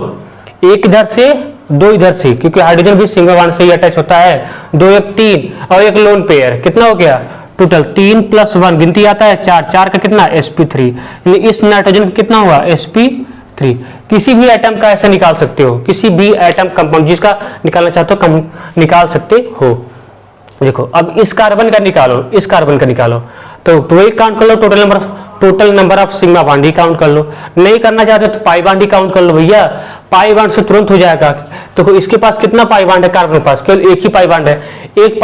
एक इधर से 2 इधर से, क्योंकि हाइड्रोजन भी सिंगल बांड से ही अटैच होता है। 2 1 3 और एक लोन पेयर कितना हो गया टोटल 3 + 1 गिनती आता है 4, 4 का कितना sp3। इस नाइट्रोजन का कितना हुआ sp3। किसी भी एटम का ऐसा निकाल सकते हो, किसी भी एटम कंपाउंड जिसका निकालना चाहते हो निकाल सकते हो। देखो अब इस कार्बन का निकालो, इस कार्बन का निकालो, तो 2 काउंट कर लो, total number of sigma bond ही काउंट कर लो। नहीं करना चाहते तो पाई बांड ही काउंट कर लो भैया, पाई बांड से तुरंत हो जाएगा। देखो इसके पास कितना पाई बांड है, कार्बन के पास केवल एक ही पाई बांड है। एक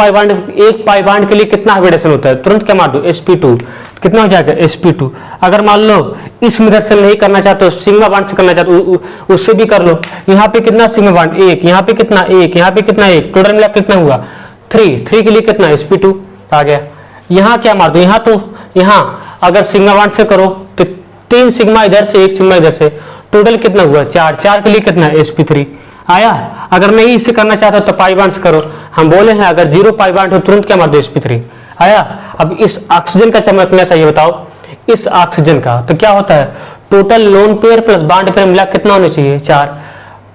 पाई बांड के लिए कितना हाइब्रिडेशन होता है, तुरंत क्या मार दो sp2, कितना हो जाएगा sp2। अगर मान लो इस मेथड से नहीं करना चाहते हो, सिग्मा बांड से करना चाहते हो, उससे भी कर लो। यहाँ पे कितना सिग्मा बांड 1, यहाँ पे कितना 1, यहाँ पे कितना 1, टोटल मिला कितना हुआ 3 के लिए कितना sp2 आ गया। यहाँ क्या मार दो, यहाँ तो यहाँ अगर सिग्मा बांड से करो तो 3 सिग्मा इधर से 1 सिग्मा इधर से, टोटल कितना हुआ 4 के लिए कितना sp3 आया। अगर नहीं इसे करना चाहते तो पाई बांड से करो, हम बोले हैं अगर 0 पाई बांड हो तुरंत क्या मार दो sp3 आया। अब इस ऑक्सीजन का चमकना चाहिए, बताओ इस ऑक्सीजन का तो क्या होता है total lone pair plus bond pair मिला कितना होना चाहिए 4।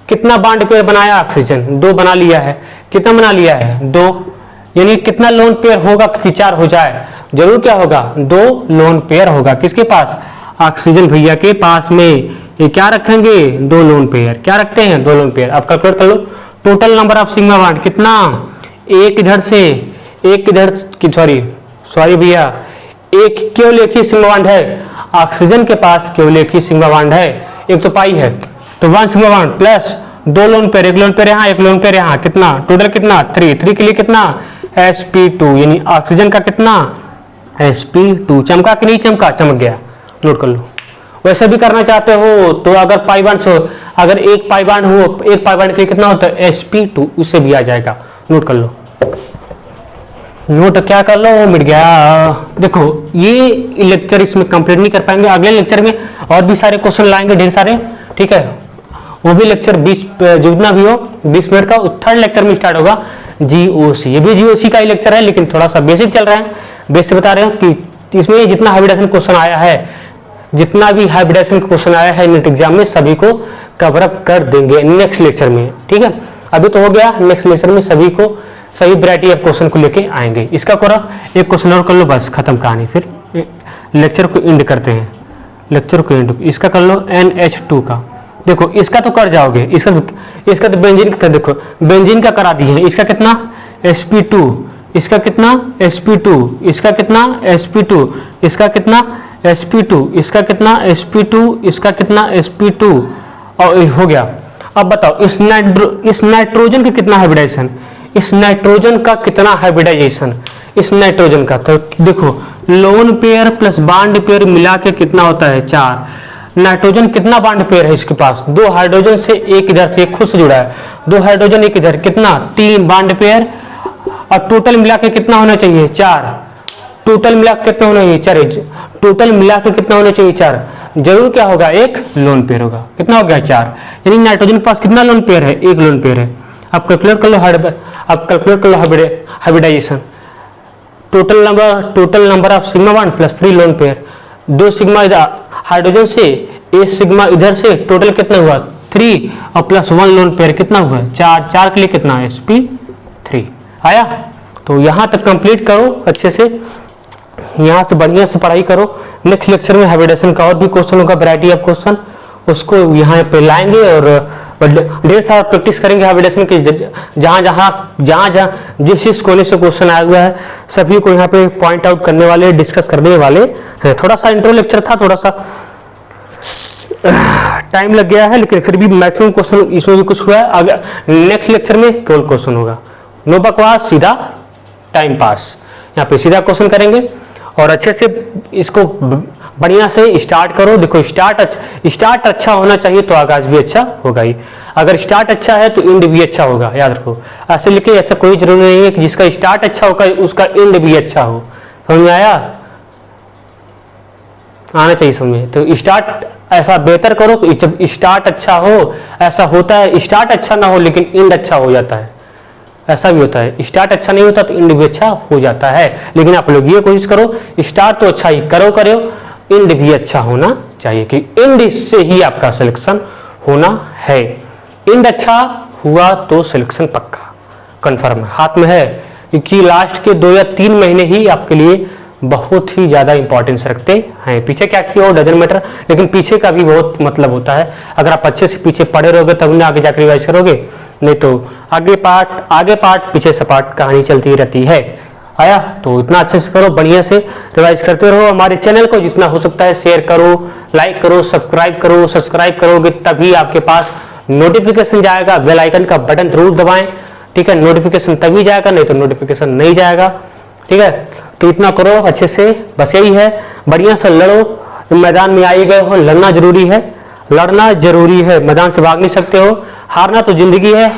कितना बांड पेयर बनाया ऑक्सीजन 2 बना लिया है, कितना बना लिया है 2, यानी कितना लोन पेयर होगा कि 4 हो जाए, जरूर क्या होगा 2 लोन पेयर होगा। किसके पास ऑक्सीजन भैया के पास में ये क्या रखेंगे 2 लोन पेयर, क्या रखते हैं 2 लोन पेयर। अब कैलकुलेट कर लो total number of sigma bond कितना, एक इधर से एक इधर की, सॉरी भैया एक केवल एक ही सिग्मा बांड है ऑक्सीजन के पास, केवल एक ही सिग्मा बांड है, एक तो पाई है, तो 1 sigma bond plus 2 lone pair, एक लोन पेयर यहाँ एक लोन पेयर यहाँ, कितना टोटल कितना 3 के लिए कितना sp2, यानी ऑक्सीजन का कितना sp2। चमका कि नहीं चमका, चमक गया, नोट कर लो। वैसे भी करना चाहते हो तो अगर पाई बांड से अगर एक पाई बांड हो, एक पाई बांड के लिए कितना होता है sp2, उससे भी आ जाएगा, नोट कर लो। नोट क्या कर लो, मिट गया। देखो ये लेक्चर इसमें कंप्लीट नहीं कर पाएंगे, अगले लेक्चर में और भी सारे क्वेश्चन लाएंगे ढेर सारे, ठीक है। वो भी लेक्चर 20 जितना भी हो 20 मिनट का, 3rd लेक्चर में स्टार्ट होगा GOC। ये भी GOC का ही लेक्चर है लेकिन थोड़ा सा बेसिक चल रहा है, बेसिक बता रहे हैं कि इसमें जितना हाइब्रिडेशन क्वेश्चन आया है, जितना भी हाइब्रिडेशन क्वेश्चन आया है नेट एग्जाम में सभी को कवर अप कर देंगे नेक्स्ट लेक्चर में, ठीक है। अभी तो हो गया, नेक्स्ट लेक्चर में सभी को सही वैरायटी ऑफ क्वेश्चन को लेके आएंगे। इसका करो एक क्वेश्चन और कर लो, बस खत्म कहानी, फिर लेक्चर को एंड करते हैं, लेक्चर को एंड। इसका कर लो NH2 का, देखो इसका तो कर जाओगे, इसका तो बेंजीन का, देखो बेंजीन का करा दिए हैं, इसका कितना sp2, इसका कितना sp2, इसका कितना sp2, इसका कितना sp2, इसका कितना sp2, इसका कितना sp2 और हो गया। अब बताओ इस नाइट्रोजन का कितना हाइब्रिडाइजेशन, इस नाइट्रोजन का कितना हाइब्रिडाइजेशन, इस नाइट्रोजन का, तो देखो lone pair plus bond pair मिला के कितना होता है 4। नाइट्रोजन कितना बांड पेयर है इसके पास, 2 हाइड्रोजन से एक इधर से एक खुद से जुड़ा है, 2 हाइड्रोजन एक इधर, कितना 3 बांड पेयर, और टोटल मिला के कितना होना चाहिए 4। टोटल मिला के कितना होना चाहिए 4, टोटल मिला के कितना होना चाहिए 4, जरूर क्या होगा एक लोन पेयर होगा, कितना हो गया 4। यानी नाइट्रोजन के पास कितना लोन पेयर है, एक लोन पेयर है। अब कैलकुलेट कर लो hybridization, total number of sigma bond plus free lone pair, 2 sigma hydrogen से 1 सिग्मा इधर से, टोटल कितना हुआ 3 और प्लस 1 लोन पेयर कितना हुआ 4 के लिए कितना sp3 आया। तो यहाँ तक कंप्लीट करो अच्छे से, यहाँ से बढ़िया से पढ़ाई करो। नेक्स्ट लेक्चर में हाइब्रिडेशन का और भी क्वेश्चन होगा, वैरायटी ऑफ क्वेश्चन, उसको यहाँ पे लाएंगे और ढेर सारा प्रैक्टिस करेंगे यहाँ वीडियोस में कि जहाँ जहाँ जिस कोने से क्वेश्चन आया हुआ है सभी को यहाँ पे पॉइंट आउट करने वाले, डिस्कस करने वाले हैं। थोड़ा सा इंट्रो लेक्चर था, थोड़ा सा टाइम लग गया है, लेकिन फिर भी मैक्सिमम क्वेश्चन इसमें भी कुछ हुआ है। अगर नेक्स्ट लेक्चर में केवल क्वेश्चन होगा, नो बकवास, सीधा टाइम पास। यहाँ पे सीधा क्वेश्चन करेंगे और अच्छे से इसको बढ़िया से स्टार्ट करो। देखो स्टार्ट अच्छा होना चाहिए तो आगाज भी अच्छा होगा ही। अगर स्टार्ट अच्छा है तो एंड भी अच्छा होगा, याद रखो। ऐसे लिखे ऐसा कोई जरूरी नहीं है कि जिसका स्टार्ट अच्छा होगा उसका एंड भी अच्छा हो। समझ में आया? आना चाहिए समझ। तो स्टार्ट ऐसा बेहतर करो कि जब स्टार्ट अच्छा हो। ऐसा होता है स्टार्ट अच्छा ना हो लेकिन एंड अच्छा हो जाता है, ऐसा भी होता है। स्टार्ट अच्छा नहीं होता तो एंड भी अच्छा हो जाता है। लेकिन आप लोग ये कोशिश करो स्टार्ट तो अच्छा ही करो, एंड भी अच्छा होना चाहिए कि एंड से ही आपका सिलेक्शन होना है। एंड अच्छा हुआ तो सिलेक्शन पक्का कंफर्म हाथ में है, क्योंकि लास्ट के 2 या 3 महीने ही आपके लिए बहुत ही ज्यादा इंपॉर्टेंस रखते हैं। पीछे क्या किया हो डजंट मैटर, लेकिन पीछे का भी बहुत मतलब होता है। अगर आप अच्छे से पीछे पढ़े रहोगे तब ना आगे जाकर रिवाइज करोगे, नहीं तो आगे पार्ट पीछे से पार्ट कहानी चलती रहती है। आया? तो इतना अच्छे से करो, बढ़िया से रिवाइज करते रहो। हमारे चैनल को जितना हो सकता है शेयर करो, लाइक करो, सब्सक्राइब करो। सब्सक्राइब करोगे तभी आपके पास नोटिफिकेशन जाएगा, बेल आइकन का बटन जरूर दबाएं, ठीक है? नोटिफिकेशन तभी जाएगा, नहीं तो नोटिफिकेशन नहीं जाएगा, ठीक है? तो इतना करो अच्छे से, बस यही है। बढ़िया से लड़ो, मैदान में आए गए हो, लड़ना जरूरी है, लड़ना जरूरी है। मैदान से भाग नहीं सकते हो। हारना तो जिंदगी है,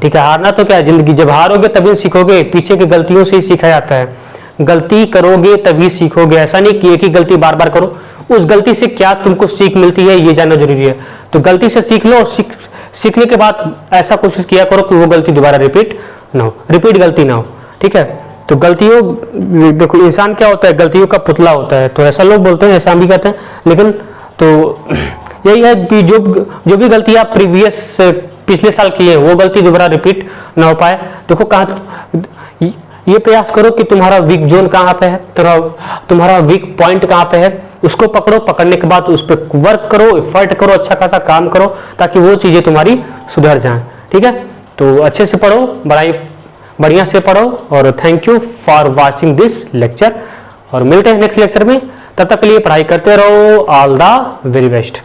ठीक है? हारना तो क्या है, जिंदगी। जब हारोगे तभी सीखोगे, पीछे की गलतियों से ही सीखा जाता है। गलती करोगे तभी सीखोगे, ऐसा नहीं कि एक ही गलती बार बार करो। उस गलती से क्या तुमको सीख मिलती है ये जानना जरूरी है। तो गलती से सीख लो, सीखने के बाद ऐसा कोशिश किया करो कि वो गलती दोबारा रिपीट गलती ना हो, ठीक है? तो गलतियों, देखो इंसान क्या होता है, गलतियों का पुतला होता है। तो ऐसा लोग बोलते हैं, ऐसा हम भी कहते हैं, लेकिन तो यही है कि जो भी गलती आप पिछले साल की है वो गलती दोबारा रिपीट ना हो पाए। देखो कहाँ ये प्रयास करो कि तुम्हारा वीक जोन कहाँ पे है, तुम्हारा वीक पॉइंट कहाँ पे है, उसको पकड़ो। पकड़ने के बाद उस पर वर्क करो, एफर्ट करो, अच्छा खासा काम करो, ताकि वो चीजें तुम्हारी सुधर जाएं, ठीक है? तो अच्छे से पढ़ो, बढ़िया से पढ़ो। और thank you for watching this lecture, और मिलते हैं नेक्स्ट लेक्चर में। तब तक के लिए पढ़ाई करते रहो। All the very best.